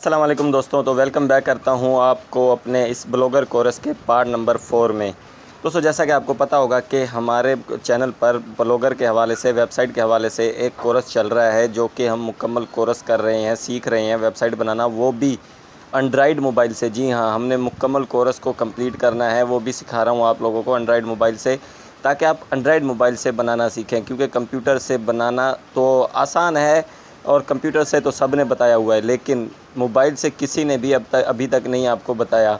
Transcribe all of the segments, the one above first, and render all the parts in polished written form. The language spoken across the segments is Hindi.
अस्सलाम वालेकुम दोस्तों, तो वेलकम बैक करता हूं आपको अपने इस ब्लॉगर कोर्स के पार्ट नंबर 4 में। दोस्तों, जैसा कि आपको पता होगा कि हमारे चैनल पर ब्लॉगर के हवाले से, वेबसाइट के हवाले से एक कोर्स चल रहा है जो कि हम मुकम्मल कोर्स कर रहे हैं, सीख रहे हैं वेबसाइट बनाना, वो भी एंड्राइड मोबाइल से। जी हाँ, हमने मुकम्मल कोर्स को कंप्लीट करना है, वो भी सिखा रहा हूँ आप लोगों को एंड्राइड मोबाइल से, ताकि आप एंड्राइड मोबाइल से बनाना सीखें। क्योंकि कंप्यूटर से बनाना तो आसान है और कंप्यूटर से तो सब ने बताया हुआ है, लेकिन मोबाइल से किसी ने भी अभी तक नहीं आपको बताया।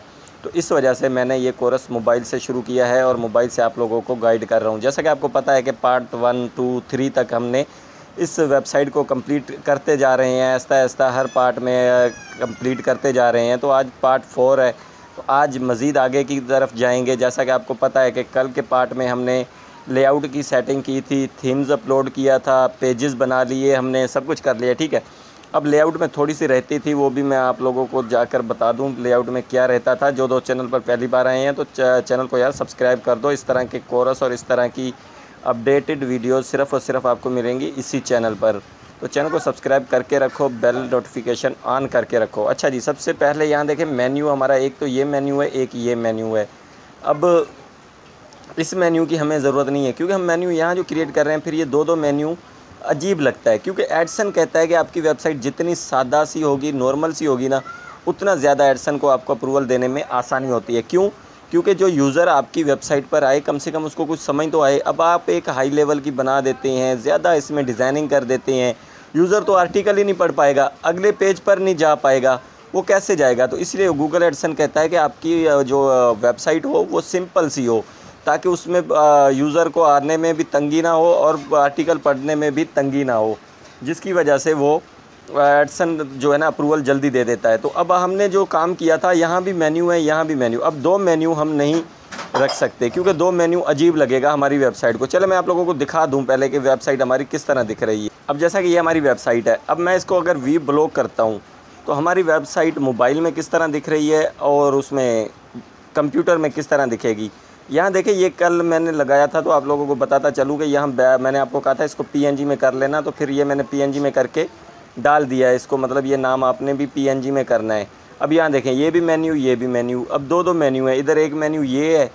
तो इस वजह से मैंने ये कोर्स मोबाइल से शुरू किया है और मोबाइल से आप लोगों को गाइड कर रहा हूँ। जैसा कि आपको पता है कि पार्ट 1, 2, 3 तक हमने इस वेबसाइट को कंप्लीट करते जा रहे हैं, आहिस्ता आहिस्ता हर पार्ट में कंप्लीट करते जा रहे हैं। तो आज पार्ट 4 है, तो आज मज़ीद आगे की तरफ जाएंगे। जैसा कि आपको पता है कि कल के पार्ट में हमने लेआउट की सेटिंग की थी, थीम्स अपलोड किया था, पेजेस बना लिए हमने, सब कुछ कर लिया, ठीक है। अब लेआउट में थोड़ी सी रहती थी, वो भी मैं आप लोगों को जाकर बता दूं लेआउट में क्या रहता था। जो दोस्त चैनल पर पहली बार आए हैं तो चैनल को यार सब्सक्राइब कर दो। इस तरह के कोर्स और इस तरह की अपडेटेड वीडियोस सिर्फ़ और सिर्फ आपको मिलेंगी इसी चैनल पर। तो चैनल को सब्सक्राइब करके रखो, बेल नोटिफिकेशन ऑन करके रखो। अच्छा जी, सबसे पहले यहाँ देखें मेन्यू हमारा, एक तो ये मेन्यू है, एक ये मेन्यू है। अब इस मेन्यू की हमें ज़रूरत नहीं है, क्योंकि हम मेन्यू यहाँ जो क्रिएट कर रहे हैं, फिर ये दो मेन्यू अजीब लगता है। क्योंकि एडसन कहता है कि आपकी वेबसाइट जितनी सादा सी होगी, नॉर्मल सी होगी ना, उतना ज़्यादा एडसन को आपको अप्रूवल देने में आसानी होती है। क्यों? क्योंकि जो यूज़र आपकी वेबसाइट पर आए, कम से कम उसको कुछ समझ तो आए। अब आप एक हाई लेवल की बना देते हैं, ज़्यादा इसमें डिज़ाइनिंग कर देते हैं, यूज़र तो आर्टिकल ही नहीं पढ़ पाएगा, अगले पेज पर नहीं जा पाएगा, वो कैसे जाएगा? तो इसलिए गूगल एडसन कहता है कि आपकी जो वेबसाइट हो वो सिंपल सी हो, ताकि उसमें यूज़र को आने में भी तंगी ना हो और आर्टिकल पढ़ने में भी तंगी ना हो, जिसकी वजह से वो एडसन जो है ना अप्रूवल जल्दी दे देता है। तो अब हमने जो काम किया था, यहाँ भी मेन्यू है, यहाँ भी मेन्यू। अब दो मेन्यू हम नहीं रख सकते, क्योंकि दो मेन्यू अजीब लगेगा हमारी वेबसाइट को। चलो मैं आप लोगों को दिखा दूँ पहले कि वेबसाइट हमारी किस तरह दिख रही है। अब जैसा कि ये हमारी वेबसाइट है, अब मैं इसको अगर वी ब्लॉक करता हूँ तो हमारी वेबसाइट मोबाइल में किस तरह दिख रही है और उसमें कंप्यूटर में किस तरह दिखेगी। यहाँ देखिए, ये कल मैंने लगाया था, तो आप लोगों को बताता चलूँ कि यहाँ मैंने आपको कहा था इसको पीएनजी में कर लेना, तो फिर ये मैंने पीएनजी में करके डाल दिया है इसको। मतलब ये नाम आपने भी पीएनजी में करना है। अब यहाँ देखें, ये भी मेन्यू, ये भी मेन्यू। अब दो मेन्यू है, इधर एक मेन्यू ये है,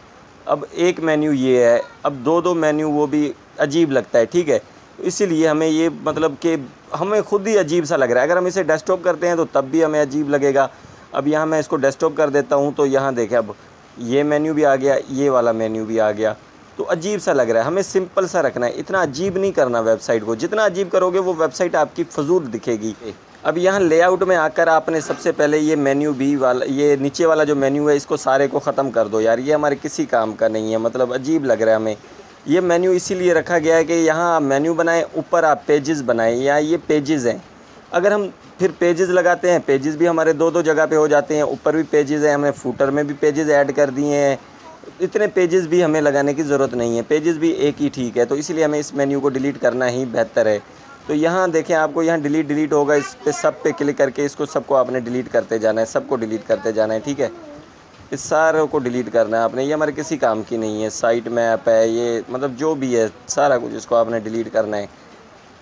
अब एक मेन्यू ये है। अब दो मेन्यू, वो भी अजीब लगता है, ठीक है। तो इसीलिए हमें ये मतलब कि हमें खुद ही अजीब सा लग रहा है। अगर हम इसे डेस्कटॉप करते हैं तो तब भी हमें अजीब लगेगा। अब यहाँ मैं इसको डेस्कटॉप कर देता हूँ, तो यहाँ देखें, अब ये मेन्यू भी आ गया, ये वाला मेन्यू भी आ गया। तो अजीब सा लग रहा है, हमें सिंपल सा रखना है, इतना अजीब नहीं करना वेबसाइट को। जितना अजीब करोगे वो वेबसाइट आपकी फजूल दिखेगी। अब यहाँ लेआउट में आकर आपने सबसे पहले ये मेन्यू बी वाला, ये नीचे वाला जो मेन्यू है, इसको सारे को ख़त्म कर दो यार, ये हमारे किसी काम का नहीं है। मतलब अजीब लग रहा है हमें। ये मेन्यू इसीलिए रखा गया है कि यहाँ आप मेन्यू बनाएं, ऊपर आप पेजेस बनाएं, या ये पेजेस हैं। अगर हम फिर पेजेस लगाते हैं, पेजेस भी हमारे दो जगह पे हो जाते हैं। ऊपर भी पेजेस हैं, हमने फूटर में भी पेजेस ऐड कर दिए हैं। इतने पेजेस भी हमें लगाने की ज़रूरत नहीं है, पेजेस भी एक ही ठीक है। तो इसलिए हमें इस मेन्यू को डिलीट करना ही बेहतर है। तो यहाँ देखें, आपको यहाँ डिलीट होगा, इस पे सब पे क्लिक करके इसको सबको आपने डिलीट करते जाना है, सबको डिलीट करते जाना है, ठीक है। इस सारे को डिलीट करना है आपने, ये हमारे किसी काम की नहीं है। साइट मैप है ये, मतलब जो भी है सारा कुछ इसको आपने डिलीट करना है,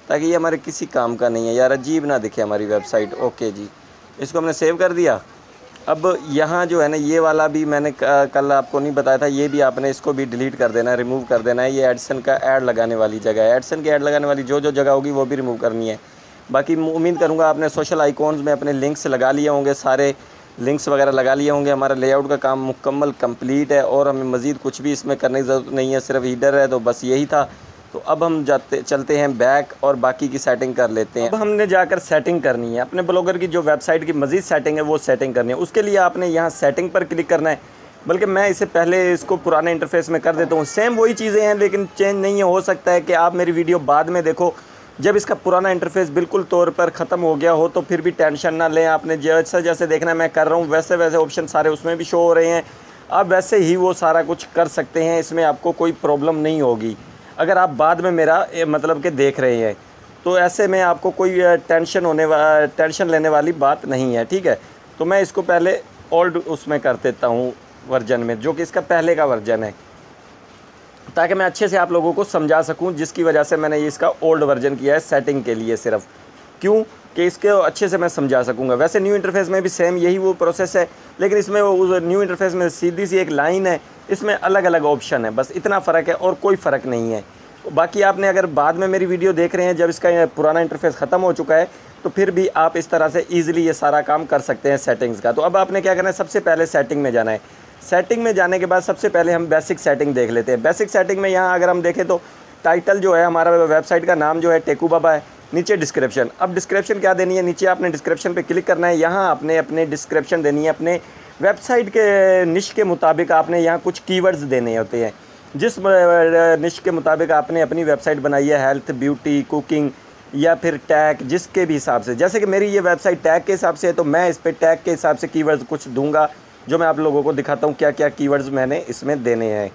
ताकि ये हमारे किसी काम का नहीं है यार, अजीब ना दिखे हमारी वेबसाइट। ओके जी, इसको हमने सेव कर दिया। अब यहाँ जो है ना, ये वाला भी मैंने कल आपको नहीं बताया था, ये भी आपने इसको भी डिलीट कर देना है, रिमूव कर देना है। ये एडसन का ऐड लगाने वाली जगह है, एडसन की ऐड लगाने वाली जो जगह होगी वो भी रिमूव करनी है। बाकी उम्मीद करूँगा आपने सोशल आइकॉन्स में अपने लिंक्स लगा लिए होंगे, सारे लिंक्स वगैरह लगा लिए होंगे। हमारा लेआउट का काम मुकम्मल कंप्लीट है और हमें मज़ीद कुछ भी इसमें करने की ज़रूरत नहीं है, सिर्फ हीडर है, तो बस यही था। तो अब हम चलते हैं बैक और बाकी की सेटिंग कर लेते हैं। अब हमने जाकर सेटिंग करनी है अपने ब्लॉगर की, जो वेबसाइट की मज़ीद सेटिंग है वो सेटिंग करनी है। उसके लिए आपने यहाँ सेटिंग पर क्लिक करना है। बल्कि मैं इसे पहले इसको पुराने इंटरफेस में कर देता हूँ। सेम वही चीज़ें हैं, लेकिन चेंज नहीं है। हो सकता है कि आप मेरी वीडियो बाद में देखो, जब इसका पुराना इंटरफेस बिल्कुल तौर पर ख़त्म हो गया हो, तो फिर भी टेंशन ना लें। आपने जैसे जैसे देखना मैं कर रहा हूँ, वैसे वैसे ऑप्शन सारे उसमें भी शो हो रहे हैं। आप वैसे ही वो सारा कुछ कर सकते हैं, इसमें आपको कोई प्रॉब्लम नहीं होगी। अगर आप बाद में मेरा मतलब कि देख रहे हैं, तो ऐसे में आपको कोई टेंशन लेने वाली बात नहीं है, ठीक है। तो मैं इसको पहले ओल्ड उसमें कर देता हूँ, वर्जन में, जो कि इसका पहले का वर्जन है, ताकि मैं अच्छे से आप लोगों को समझा सकूं, जिसकी वजह से मैंने ये इसका ओल्ड वर्जन किया है सेटिंग के लिए सिर्फ। क्यों? कि इसके अच्छे से मैं समझा सकूँगा। वैसे न्यू इंटरफेस में भी सेम यही वो प्रोसेस है, लेकिन इसमें वो उस न्यू इंटरफेस में सीधी सी एक लाइन है, इसमें अलग अलग ऑप्शन है, बस इतना फ़र्क है और कोई फ़र्क नहीं है। बाकी आपने अगर बाद में मेरी वीडियो देख रहे हैं जब इसका पुराना इंटरफेस ख़त्म हो चुका है, तो फिर भी आप इस तरह से ईज़िली ये सारा काम कर सकते हैं सेटिंग्स का। तो अब आपने क्या करना है, सबसे पहले सेटिंग में जाना है। सेटिंग में जाने के बाद सबसे पहले हम बेसिक सेटिंग देख लेते हैं। बेसिक सेटिंग में यहाँ अगर हम देखें तो टाइटल जो है हमारा वेबसाइट का नाम जो है टेकू बाबा है, नीचे डिस्क्रिप्शन। अब डिस्क्रिप्शन क्या देनी है, नीचे आपने डिस्क्रिप्शन पे क्लिक करना है। यहाँ आपने अपने डिस्क्रिप्शन देनी है, अपने वेबसाइट के निश के मुताबिक आपने यहाँ कुछ कीवर्ड्स देने होते हैं। जिस निश के मुताबिक आपने अपनी वेबसाइट बनाई है, हेल्थ, ब्यूटी, कुकिंग या फिर टैग, जिसके भी हिसाब से, जैसे कि मेरी ये वेबसाइट टैग के हिसाब से है तो मैं इस पर टैग के हिसाब से कीवर्ड्स कुछ दूंगा, जो मैं आप लोगों को दिखाता हूँ क्या क्या कीवर्ड्स मैंने इसमें देने हैं।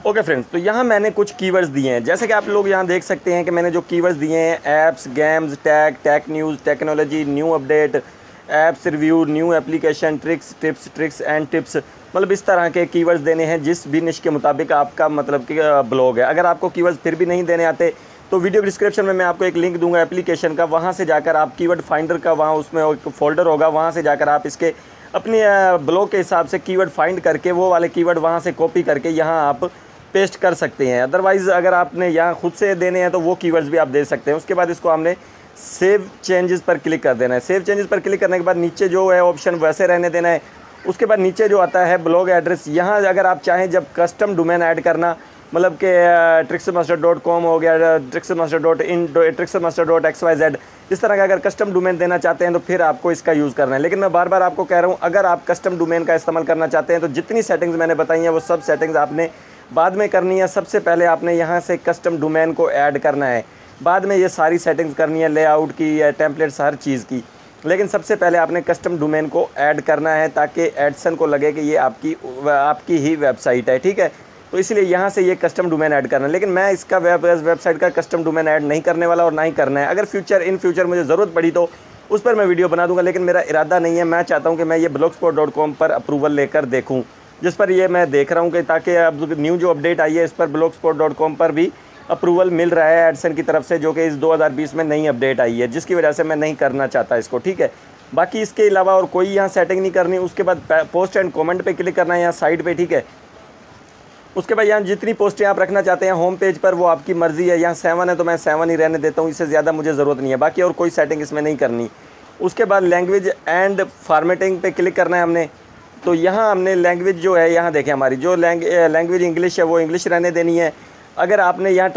ओके फ्रेंड्स, तो यहाँ मैंने कुछ कीवर्ड्स दिए हैं, जैसे कि आप लोग यहाँ देख सकते हैं कि मैंने जो कीवर्ड्स दिए हैं, apps, games, tag, tech news, technology, new update, apps review, new application, tricks, tips, tricks and tips, मतलब इस तरह के कीवर्ड्स देने हैं जिस भी निश के मुताबिक आपका मतलब कि ब्लॉग है। अगर आपको कीवर्ड्स फिर भी नहीं देने आते तो वीडियो डिस्क्रिप्शन में मैं आपको एक लिंक दूंगा एप्लीकेशन का, वहाँ से जाकर आप कीवर्ड फाइंडर का, वहाँ उसमें एक फ़ोल्डर होगा, वहाँ से जाकर आप इसके अपने ब्लॉग के हिसाब से कीवर्ड फाइंड करके वो वाले कीवर्ड वहाँ से कॉपी करके यहाँ आप पेस्ट कर सकते हैं। अदरवाइज़ अगर आपने यहाँ खुद से देने हैं तो वो कीवर्ड्स भी आप दे सकते हैं। उसके बाद इसको हमने सेव चेंजेस पर क्लिक कर देना है। सेव चेंजेस पर क्लिक करने के बाद नीचे जो है ऑप्शन वैसे रहने देना है। उसके बाद नीचे जो आता है ब्लॉग एड्रेस, यहाँ अगर आप चाहें जब कस्टम डोमेन ऐड करना, मतलब कि tricksmaster.com हो गया, tricksmaster.in, tricksmaster.xyz, इस तरह का अगर कस्टम डोमेन देना चाहते हैं तो फिर आपको इसका यूज़ करना है। लेकिन मैं बार बार आपको कह रहा हूँ, अगर आप कस्टम डोमेन का इस्तेमाल करना चाहते हैं तो जितनी सेटिंग्स मैंने बताई हैं वो सब सेटिंग्स आपने बाद में करनी है। सबसे पहले आपने यहाँ से कस्टम डोमेन को ऐड करना है, बाद में ये सारी सेटिंग्स करनी है, लेआउट की या टेम्पलेट्स, हर चीज़ की। लेकिन सबसे पहले आपने कस्टम डोमेन को ऐड करना है ताकि एडसन को लगे कि ये आपकी ही वेबसाइट है, ठीक है। तो इसलिए यहाँ से ये कस्टम डोमेन ऐड करना है। लेकिन मैं इसका वेबसाइट का कस्टम डोमेन ऐड नहीं करने वाला और ना ही करना है। अगर इन फ्यूचर मुझे ज़रूरत पड़ी तो उस पर मैं वीडियो बना दूंगा, लेकिन मेरा इरादा नहीं है। मैं चाहता हूँ कि मैं ये blogspot.com पर अप्रूवल लेकर देखूँ, जिस पर ये मैं देख रहा हूँ कि ताकि अब न्यू जो अपडेट आई है इस पर blogspot.com पर भी अप्रूवल मिल रहा है एडसन की तरफ से, जो कि इस 2020 में नई अपडेट आई है, जिसकी वजह से मैं नहीं करना चाहता इसको, ठीक है। बाकी इसके अलावा और कोई यहाँ सेटिंग नहीं करनी। उसके बाद पोस्ट एंड कमेंट पे क्लिक करना है यहाँ साइड पे, ठीक है। उसके बाद यहाँ जितनी पोस्टें आप रखना चाहते हैं होम पेज पर वो आपकी मर्ज़ी है। यहाँ 7 है तो मैं 7 ही रहने देता हूँ, इससे ज़्यादा मुझे ज़रूरत नहीं है। बाकी और कोई सेटिंग इसमें नहीं करनी। उसके बाद लैंग्वेज एंड फॉर्मेटिंग पे क्लिक करना है हमने। तो यहाँ हमने लैंग्वेज जो है, यहाँ देखें हमारी जो लैंग्वेज इंग्लिश है वो इंग्लिश रहने देनी है। अगर आपने यहाँ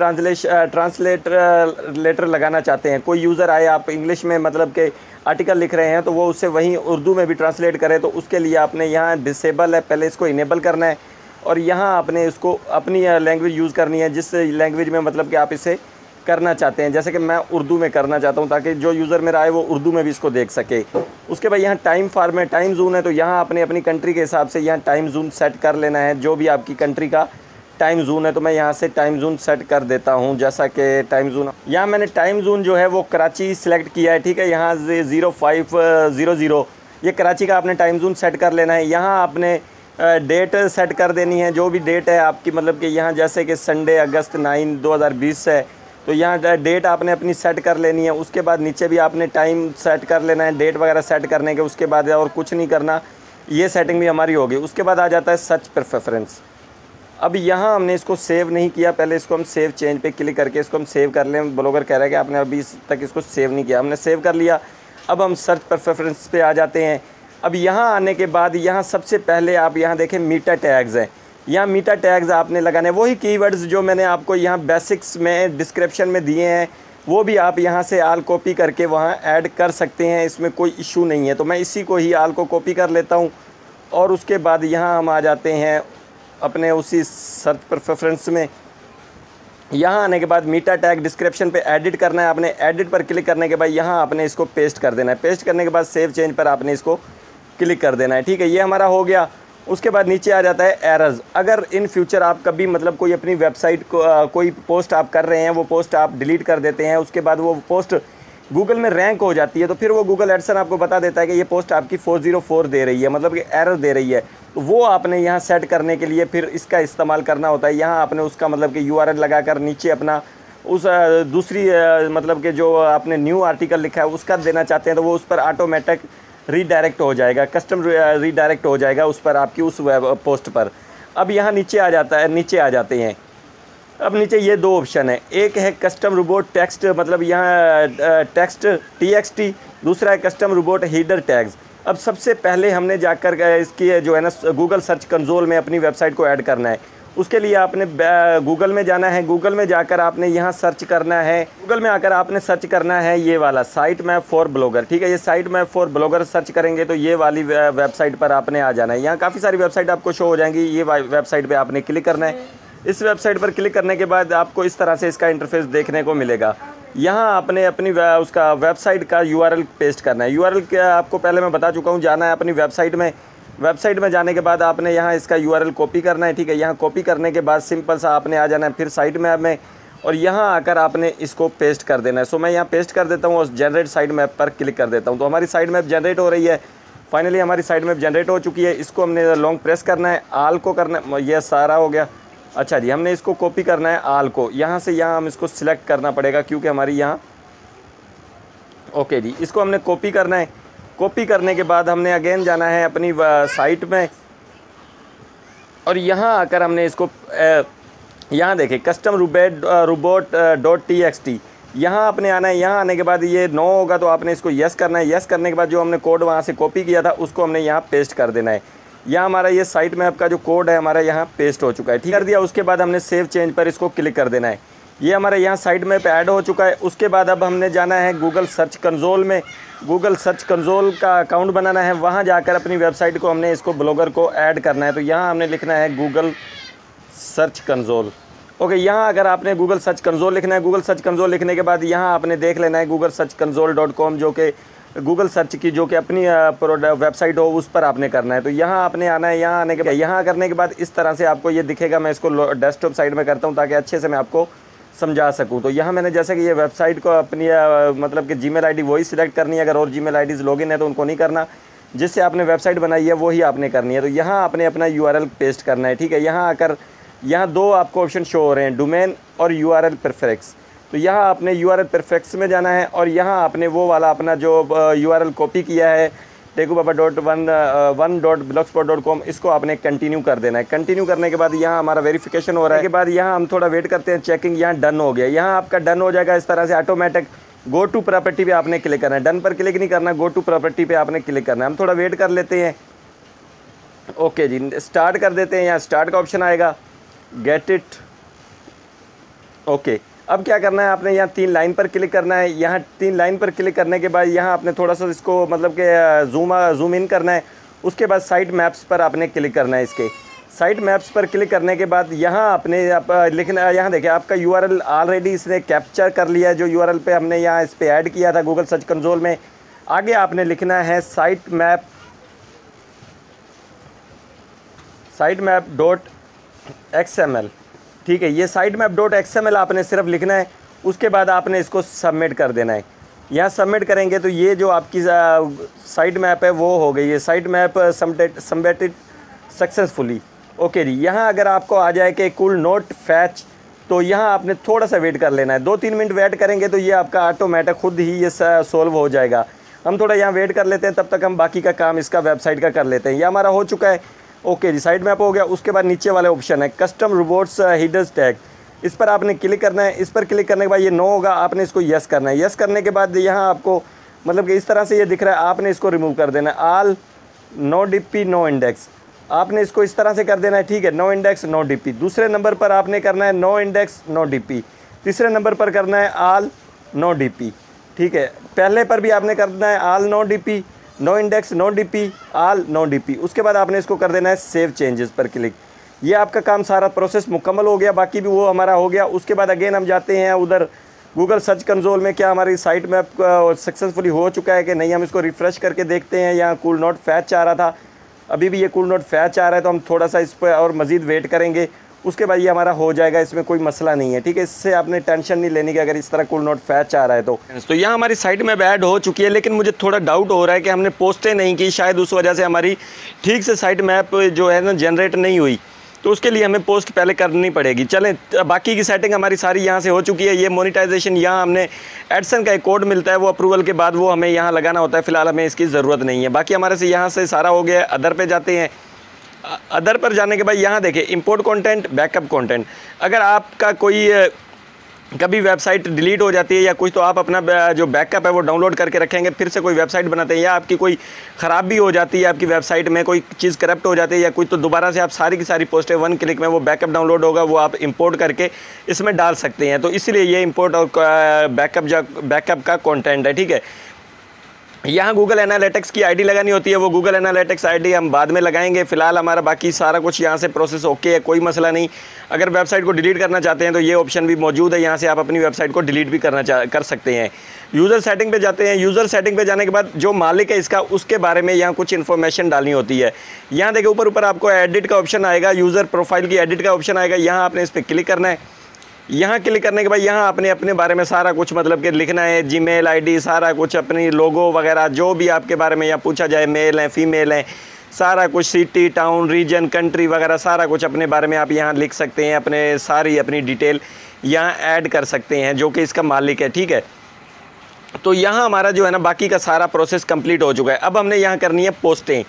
ट्रांसलेटर लगाना चाहते हैं, कोई यूज़र आए, आप इंग्लिश में मतलब के आर्टिकल लिख रहे हैं तो वो उससे वहीं उर्दू में भी ट्रांसलेट करे, तो उसके लिए आपने यहाँ डिसेबल है, पहले इसको इनेबल करना है और यहाँ आपने इसको अपनी लैंग्वेज यूज़ करनी है, जिस लैंग्वेज में मतलब कि आप इसे करना चाहते हैं। जैसे कि मैं उर्दू में करना चाहता हूँ ताकि जो यूज़र मेरा आए वो उर्दू में भी इसको देख सके। उसके बाद यहाँ टाइम फॉर्मेट, टाइम जोन है, तो यहाँ आपने अपनी कंट्री के हिसाब से यहाँ टाइम जोन सेट कर लेना है, जो भी आपकी कंट्री का टाइम जोन है। तो मैं यहाँ से टाइम जोन सेट कर देता हूँ, जैसा कि टाइम जोन, यहाँ मैंने टाइम जोन जो है वो कराची सेलेक्ट किया है, ठीक है। यहाँ 0500 ये कराची का आपने टाइम जोन सेट कर लेना है। यहाँ आपने डेट सेट कर देनी है, जो भी डेट है आपकी, मतलब कि यहाँ जैसे कि संडे अगस्त 9 2020 है, तो यहाँ डेट आपने अपनी सेट कर लेनी है। उसके बाद नीचे भी आपने टाइम सेट कर लेना है, डेट वगैरह सेट करने के। उसके बाद और कुछ नहीं करना, ये सेटिंग भी हमारी होगी। उसके बाद आ जाता है सर्च प्रेफरेंस। अब यहाँ हमने इसको सेव नहीं किया, पहले इसको हम सेव चेंज पे क्लिक करके इसको हम सेव कर लें। ब्लॉगर कह रहा है कि आपने अभी तक इसको सेव नहीं किया, हमने सेव कर लिया। अब हम सर्च प्रेफरेंस पे आ जाते हैं। अब यहाँ आने के बाद यहाँ सबसे पहले आप यहाँ देखें मीटा टैग्स हैं। यहाँ मीटा टैग्स आपने लगाने, वही कीवर्ड्स जो मैंने आपको यहाँ बेसिक्स में डिस्क्रिप्शन में दिए हैं, वो भी आप यहाँ से आल कॉपी करके वहाँ ऐड कर सकते हैं, इसमें कोई इशू नहीं है। तो मैं इसी को ही आल को कॉपी कर लेता हूँ और उसके बाद यहाँ हम आ जाते हैं अपने उसी सर्च प्रेफरेंस में। यहाँ आने के बाद मीटा टैग डिस्क्रिप्शन पे एडिट करना है आपने। एडिट पर क्लिक करने के बाद यहाँ आपने इसको पेस्ट कर देना है। पेस्ट करने के बाद सेव चेंज पर आपने इसको क्लिक कर देना है, ठीक है। ये हमारा हो गया। उसके बाद नीचे आ जाता है एरर्स। अगर इन फ्यूचर आप कभी मतलब कोई अपनी वेबसाइट को कोई पोस्ट आप कर रहे हैं, वो पोस्ट आप डिलीट कर देते हैं, उसके बाद वो पोस्ट गूगल में रैंक हो जाती है, तो फिर वो गूगल एडसन आपको बता देता है कि ये पोस्ट आपकी 404 दे रही है, मतलब कि एरर दे रही है। तो वो आपने यहाँ सेट करने के लिए फिर इसका इस्तेमाल करना होता है। यहाँ आपने उसका मतलब कि यूआरएल लगाकर नीचे अपना उस दूसरी मतलब कि जो आपने न्यू आर्टिकल लिखा है उसका देना चाहते हैं, तो वो उस पर ऑटोमेटिक रीडायरेक्ट हो जाएगा, कस्टम रीडायरेक्ट हो जाएगा उस पर, आपकी उस वेब पोस्ट पर। अब यहाँ नीचे आ जाता है, नीचे आ जाते हैं। अब नीचे ये दो ऑप्शन है, एक है कस्टम रोबोट टेक्स्ट, मतलब यहाँ टेक्स्ट TXT, दूसरा है कस्टम रोबोट हीडर टैग्स। अब सबसे पहले हमने जाकर इसकी जो है ना गूगल सर्च कंसोल में अपनी वेबसाइट को ऐड करना है। उसके लिए आपने गूगल में जाना है, गूगल में जाकर आपने यहाँ सर्च करना है, गूगल में आकर आपने सर्च करना है ये वाला साइट मैप फॉर ब्लॉगर। ठीक है, ये site map for blogger search करेंगे तो ये वाली वेबसाइट पर आपने आ जाना है। यहाँ काफ़ी सारी वेबसाइट आपको शो हो जाएंगी, ये वेबसाइट पर आपने क्लिक करना है। इस वेबसाइट पर क्लिक करने के बाद आपको इस तरह से इसका इंटरफेस देखने को मिलेगा। यहाँ आपने अपनी उसका वेबसाइट का यूआरएल पेस्ट करना है। यूआरएल क्या आपको पहले मैं बता चुका हूँ, जाना है अपनी वेबसाइट में। वेबसाइट में जाने के बाद आपने यहाँ इसका यूआरएल कॉपी करना है। ठीक है, यहाँ कॉपी करने के बाद सिंपल सा आपने आ जाना है फिर साइट मैप में, और यहाँ आकर आपने इसको पेस्ट कर देना है। सो मैं यहाँ पेस्ट कर देता हूँ और जनरेट साइट मैप पर क्लिक कर देता हूँ। तो हमारी साइट मैप जनरेट हो रही है। फाइनली हमारी साइट मैप जनरेट हो चुकी है। इसको हमने लॉन्ग प्रेस करना है, आल को करना है, यह सारा हो गया। अच्छा जी, हमने इसको कॉपी करना है आल को, यहाँ से यहाँ हम इसको सिलेक्ट करना पड़ेगा क्योंकि हमारी यहाँ, ओके जी, इसको हमने कॉपी करना है। कॉपी करने के बाद हमने अगेन जाना है अपनी साइट में, और यहाँ आकर हमने इसको यहाँ देखें कस्टम रोबोट .txt, यहाँ आपने आना है। यहाँ आने के बाद ये नो होगा तो आपने इसको यस करना है। यस करने के बाद जो हमने कोड वहाँ से कॉपी किया था उसको हमने यहाँ पेस्ट कर देना है। यहाँ हमारा ये साइट मैप का जो कोड है हमारा यहाँ पेस्ट हो चुका है। ठीक कर दिया। उसके बाद हमने सेव चेंज पर इसको क्लिक कर देना है। ये हमारा यहाँ साइट मैप ऐड हो चुका है। उसके बाद अब हमने जाना है गूगल सर्च कंसोल में। गूगल सर्च कंसोल का अकाउंट बनाना है, वहाँ जाकर अपनी वेबसाइट को हमने इसको ब्लॉगर को ऐड करना है। तो यहाँ हमने लिखना है गूगल सर्च कंसोल। ओके, यहाँ अगर आपने गूगल सर्च कंसोल लिखना है, गूगल सर्च कंसोल लिखने के बाद यहाँ आपने देख लेना है गूगल सर्च कंसोल.com, जो कि गूगल सर्च की जो कि अपनी वेबसाइट हो उस पर आपने करना है। तो यहाँ आपने आना है। यहाँ आने के बाद, यहाँ करने के बाद इस तरह से आपको ये दिखेगा। मैं इसको डेस्कटॉप साइड में करता हूँ ताकि अच्छे से मैं आपको समझा सकूँ। तो यहाँ मैंने जैसे कि ये वेबसाइट को अपनी मतलब कि जीमेल आईडी वही सिलेक्ट करनी है। अगर और जीमेल आईडीज़ लॉगिन है तो उनको नहीं करना, जिससे आपने वेबसाइट बनाई है वही आपने करनी है। तो यहाँ आपने अपना यूआरएल पेस्ट करना है। ठीक है, यहाँ आकर यहाँ दो आपको ऑप्शन शो हो रहे हैं, डोमेन और यूआरएल प्रीफिक्स। तो यहाँ आपने यूआरएल प्रीफिक्स में जाना है, और यहाँ आपने वो वाला अपना जो यूआरएल कॉपी किया है tekubaba.1.blogspot.com, इसको आपने कंटिन्यू कर देना है। कंटिन्यू करने के बाद यहाँ हमारा वेरिफिकेशन हो रहा है। के बाद यहाँ हम थोड़ा वेट करते हैं, चेकिंग। यहाँ डन हो गया। यहाँ आपका डन हो जाएगा इस तरह से ऑटोमेटिक। गो टू प्रॉपर्टी पे आपने क्लिक करना है, डन पर क्लिक नहीं करना, गो टू प्रॉपर्टी पे आपने क्लिक करना है। हम थोड़ा वेट कर लेते हैं। ओके जी, स्टार्ट कर देते हैं। यहाँ स्टार्ट का ऑप्शन आएगा, गेट इट। ओके, अब क्या करना है, आपने यहाँ 3 लाइन पर क्लिक करना है। यहाँ 3 लाइन पर क्लिक करने के बाद यहाँ आपने थोड़ा सा इसको मतलब कि जूम इन करना है। उसके बाद साइट मैप्स पर आपने क्लिक करना है। इसके साइट मैप्स पर क्लिक करने के बाद यहाँ आपने लिखना, यहाँ देखिए आपका यूआरएल ऑलरेडी इसने कैप्चर कर लिया है, जो यूआरएल पे हमने यहाँ इस पर ऐड किया था गूगल सर्च कंसोल में। आगे आपने लिखना है साइट मैप .xml। ठीक है, ये साइट मैप .xml आपने सिर्फ लिखना है। उसके बाद आपने इसको सबमिट कर देना है। यहाँ सबमिट करेंगे तो ये जो आपकी साइट मैप है वो हो गई है, site map submitted successfully. Okay जी, यहाँ अगर आपको आ जाए कि कुल नोट फैच, तो यहाँ आपने थोड़ा सा वेट कर लेना है। 2-3 मिनट वेट करेंगे तो ये आपका ऑटोमेटिक खुद ही ये सोल्व हो जाएगा। हम थोड़ा यहाँ वेट कर लेते हैं, तब तक हम बाकी का काम इसका वेबसाइट का कर लेते हैं। ये हमारा हो चुका है। ओके जी, साइट मैप हो गया। उसके बाद नीचे वाले ऑप्शन है कस्टम रोबोट्स हीडर्स टैग, इस पर आपने क्लिक करना है। इस पर क्लिक करने के बाद ये नो होगा, आपने इसको यस करना है। यस करने के बाद यहाँ आपको मतलब कि इस तरह से ये दिख रहा है, आपने इसको रिमूव कर देना है। All no DP no index, आपने इसको इस तरह से कर देना है। ठीक है, नो इंडेक्स नो डीपी। दूसरे नंबर पर आपने करना है नो इंडेक्स नो डीपी। तीसरे नंबर पर करना है आल नो डीपी। ठीक है, पहले पर भी आपने करना है all no DP, no index no DP, all no DP. उसके बाद आपने इसको कर देना है सेव चेंजेस पर क्लिक। ये आपका काम सारा प्रोसेस मुकम्मल हो गया, बाकी भी वो हमारा हो गया। उसके बाद अगेन हम जाते हैं उधर गूगल सर्च कंसोल में, क्या हमारी साइट मैप सक्सेसफुली हो चुका है कि नहीं, हम इसको रिफ़्रेश करके देखते हैं। यहाँ कूल नोट फैच आ रहा था, अभी भी ये कूल नोट फैच आ रहा है, तो हम थोड़ा सा इस पर और मज़ीद वेट करेंगे। उसके बाद ये हमारा हो जाएगा, इसमें कोई मसला नहीं है, ठीक है। इससे आपने टेंशन नहीं लेनी कि अगर इस तरह कूल नोट फैच आ रहा है तो यहाँ हमारी साइट में ऐड हो चुकी है, लेकिन मुझे थोड़ा डाउट हो रहा है कि हमने पोस्टें नहीं की, शायद उस वजह से हमारी ठीक से साइट मैप जो है ना जनरेट नहीं हुई, तो उसके लिए हमें पोस्ट पहले करनी पड़ेगी। चलें, बाकी की सेटिंग हमारी सारी यहाँ से हो चुकी है। ये मोनेटाइजेशन, यहाँ हमने एडसन का एक कोड मिलता है, वो अप्रूवल के बाद वो हमें यहाँ लगाना होता है। फ़िलहाल हमें इसकी ज़रूरत नहीं है। बाकी हमारे से यहाँ से सारा हो गया। अदर पे जाते हैं। अदर पर जाने के बाद यहाँ देखें इंपोर्ट कंटेंट, बैकअप कंटेंट। अगर आपका कोई कभी वेबसाइट डिलीट हो जाती है या कुछ, तो आप अपना जो बैकअप है वो डाउनलोड करके रखेंगे, फिर से कोई वेबसाइट बनाते हैं या आपकी कोई ख़राबी हो जाती है, आपकी वेबसाइट में कोई चीज़ करप्ट हो जाती है या कुछ, तो दोबारा से आप सारी की सारी पोस्टें 1 क्लिक में वो बैकअप डाउनलोड होगा, वो आप इंपोर्ट करके इसमें डाल सकते हैं। तो इसलिए ये इंपोर्ट और बैकअप का कॉन्टेंट है, ठीक है। यहाँ गूगल एनालिटिक्स की आईडी लगानी होती है, वो गूगल एनालिटिक्स आईडी हम बाद में लगाएंगे। फ़िलहाल हमारा बाकी सारा कुछ यहाँ से प्रोसेस ओके है, कोई मसला नहीं। अगर वेबसाइट को डिलीट करना चाहते हैं तो ये ऑप्शन भी मौजूद है, यहाँ से आप अपनी वेबसाइट को डिलीट भी कर सकते हैं। यूज़र सेटिंग पे जाते हैं। यूज़र सेटिंग पे जाने के बाद जो मालिक है इसका, उसके बारे में यहाँ कुछ इन्फॉर्मेशन डालनी होती है। यहाँ देखिए ऊपर आपको एडिट का ऑप्शन आएगा, यूज़र प्रोफाइल की एडिट का ऑप्शन आएगा। यहाँ आपने इस पर क्लिक करना है। यहाँ क्लिक करने के बाद यहाँ आपने अपने बारे में सारा कुछ मतलब कि लिखना है, जीमेल आईडी, सारा कुछ, अपनी लोगो वगैरह जो भी आपके बारे में यहाँ पूछा जाए, मेल हैं फीमेल हैं, सारा कुछ, सिटी, टाउन, रीजन, कंट्री वगैरह सारा कुछ अपने बारे में आप यहाँ लिख सकते हैं। अपनी डिटेल यहाँ ऐड कर सकते हैं, जो कि इसका मालिक है, ठीक है। तो यहाँ हमारा जो है ना बाकी का सारा प्रोसेस कंप्लीट हो चुका है। अब हमने यहाँ करनी है पोस्टें।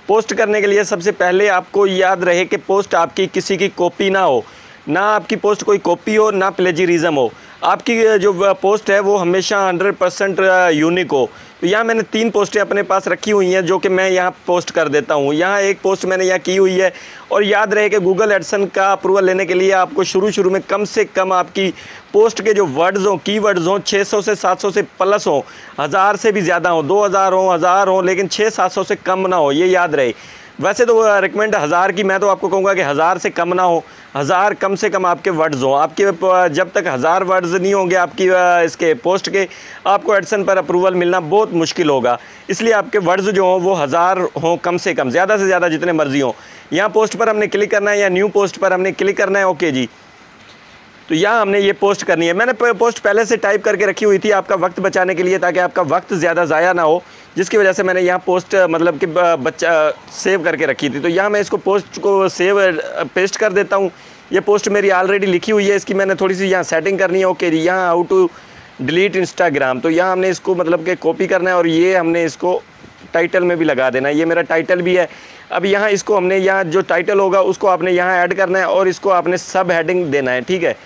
पोस्ट करने के लिए सबसे पहले आपको याद रहे कि पोस्ट आपकी किसी की कॉपी ना हो, ना आपकी पोस्ट कोई कॉपी हो, ना प्लेजरिज्म हो। आपकी जो पोस्ट है वो हमेशा 100% यूनिक हो। तो यहाँ मैंने 3 पोस्टें अपने पास रखी हुई हैं, जो कि मैं यहाँ पोस्ट कर देता हूँ। यहाँ एक पोस्ट मैंने यहाँ की हुई है। और याद रहे कि गूगल एडसन का अप्रूवल लेने के लिए आपको शुरू में कम से कम आपकी पोस्ट के जो वर्ड्स हों, कीवर्ड्स हों, 600 से 700 से प्लस हो, 1000 से भी ज़्यादा हो, 2000 हो, 1000 हो, लेकिन 600-700 से कम ना हो, ये याद रहे। वैसे तो रिकमेंड 1000 की, मैं तो आपको कहूँगा कि 1000 से कम ना हो, 1000 कम से कम आपके वर्ड्स हों। आपके जब तक 1000 वर्ड्स नहीं होंगे आपकी इसके पोस्ट के, आपको एडसन पर अप्रूवल मिलना बहुत मुश्किल होगा। इसलिए आपके वर्ड्स जो हों वो 1000 हों कम से कम, ज़्यादा से ज़्यादा जितने मर्जी हों। यहाँ पोस्ट पर हमने क्लिक करना है या न्यू पोस्ट पर हमने क्लिक करना है, ओके जी। तो यहाँ हमने ये पोस्ट करनी है। मैंने पोस्ट पहले से टाइप करके रखी हुई थी आपका वक्त बचाने के लिए, ताकि आपका वक्त ज़्यादा ज़ाया ना हो, जिसकी वजह से मैंने यहाँ पोस्ट मतलब कि सेव करके रखी थी। तो यहाँ मैं इसको पोस्ट को पेस्ट कर देता हूँ। ये पोस्ट मेरी ऑलरेडी लिखी हुई है, इसकी मैंने थोड़ी सी यहाँ सेटिंग करनी है, ओके जी। यहाँ हाउ टू डिलीट इंस्टाग्राम, तो यहाँ हमने इसको मतलब कि कॉपी करना है और ये हमने इसको टाइटल में भी लगा देना है। ये मेरा टाइटल भी है। अब यहाँ इसको हमने यहाँ जो टाइटल होगा उसको आपने यहाँ ऐड करना है और इसको आपने सब हेडिंग देना है, ठीक है।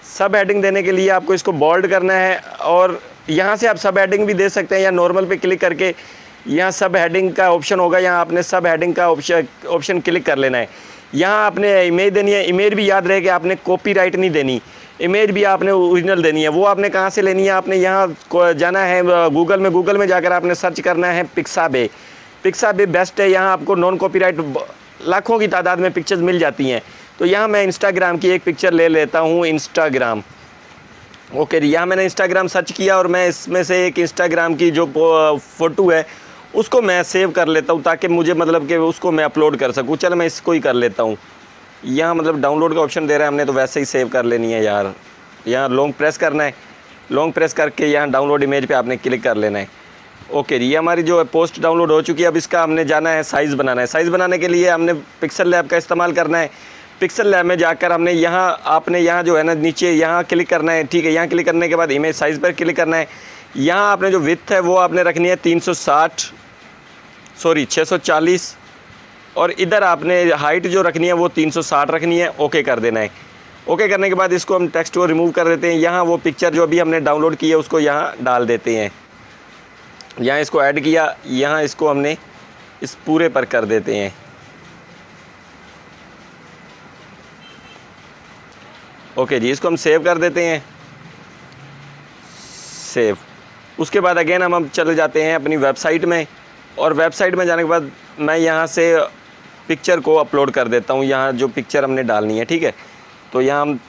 सब हेडिंग देने के लिए आपको इसको बोल्ड करना है और यहाँ से आप सब हेडिंग भी दे सकते हैं या नॉर्मल पे क्लिक करके यहाँ सब हेडिंग का ऑप्शन होगा, यहाँ आपने सब हेडिंग का ऑप्शन क्लिक कर लेना है। यहाँ आपने इमेज देनी है। इमेज भी याद रहे कि आपने कॉपीराइट नहीं देनी, इमेज भी आपने ओरिजिनल देनी है। वो आपने कहाँ से लेनी है, आपने यहाँ जाना है गूगल में जाकर आपने सर्च करना है पिक्साबे। पिक्साबे बेस्ट है, यहाँ आपको नॉन कॉपीराइट लाखों की तादाद में पिक्चर्स मिल जाती हैं। तो यहाँ मैं इंस्टाग्राम की एक पिक्चर ले लेता हूँ, इंस्टाग्राम, ओके जी। यहाँ मैंने इंस्टाग्राम सर्च किया और मैं इसमें से एक इंस्टाग्राम की जो फ़ोटो है उसको मैं सेव कर लेता हूँ, ताकि मुझे मतलब कि उसको मैं अपलोड कर सकूँ। चलो मैं इसको ही कर लेता हूँ। यहाँ मतलब डाउनलोड का ऑप्शन दे रहा है, हमने तो वैसे ही सेव कर लेनी है यार। यहाँ लॉन्ग प्रेस करना है, लॉन्ग प्रेस करके यहाँ डाउनलोड इमेज पे आपने क्लिक कर लेना है, ओके जी। ये हमारी जो है पोस्ट डाउनलोड हो चुकी है। अब इसका हमने जाना है साइज़ बनाना है। साइज़ बनाने के लिए हमने पिक्सल लैब का इस्तेमाल करना है। पिक्सल लैब में जाकर हमने आपने यहाँ जो है ना नीचे यहाँ क्लिक करना है, ठीक है। यहाँ क्लिक करने के बाद इमेज साइज़ पर क्लिक करना है। यहाँ आपने जो विड्थ है वो आपने रखनी है 640 और इधर आपने हाइट जो रखनी है वो 360 रखनी है, ओके कर देना है। ओके करने के बाद इसको हम टेक्स्ट को रिमूव कर देते हैं। यहाँ वो पिक्चर जो अभी हमने डाउनलोड की है उसको यहाँ डाल देते हैं। यहाँ इसको ऐड किया, यहाँ इसको हमने इस पूरे पर कर देते हैं, ओके जी। इसको हम सेव कर देते हैं, सेव। उसके बाद अगेन हम चले जाते हैं अपनी वेबसाइट में और वेबसाइट में जाने के बाद मैं यहाँ से पिक्चर को अपलोड कर देता हूँ, यहाँ जो पिक्चर हमने डालनी है, ठीक है। तो यहाँ हम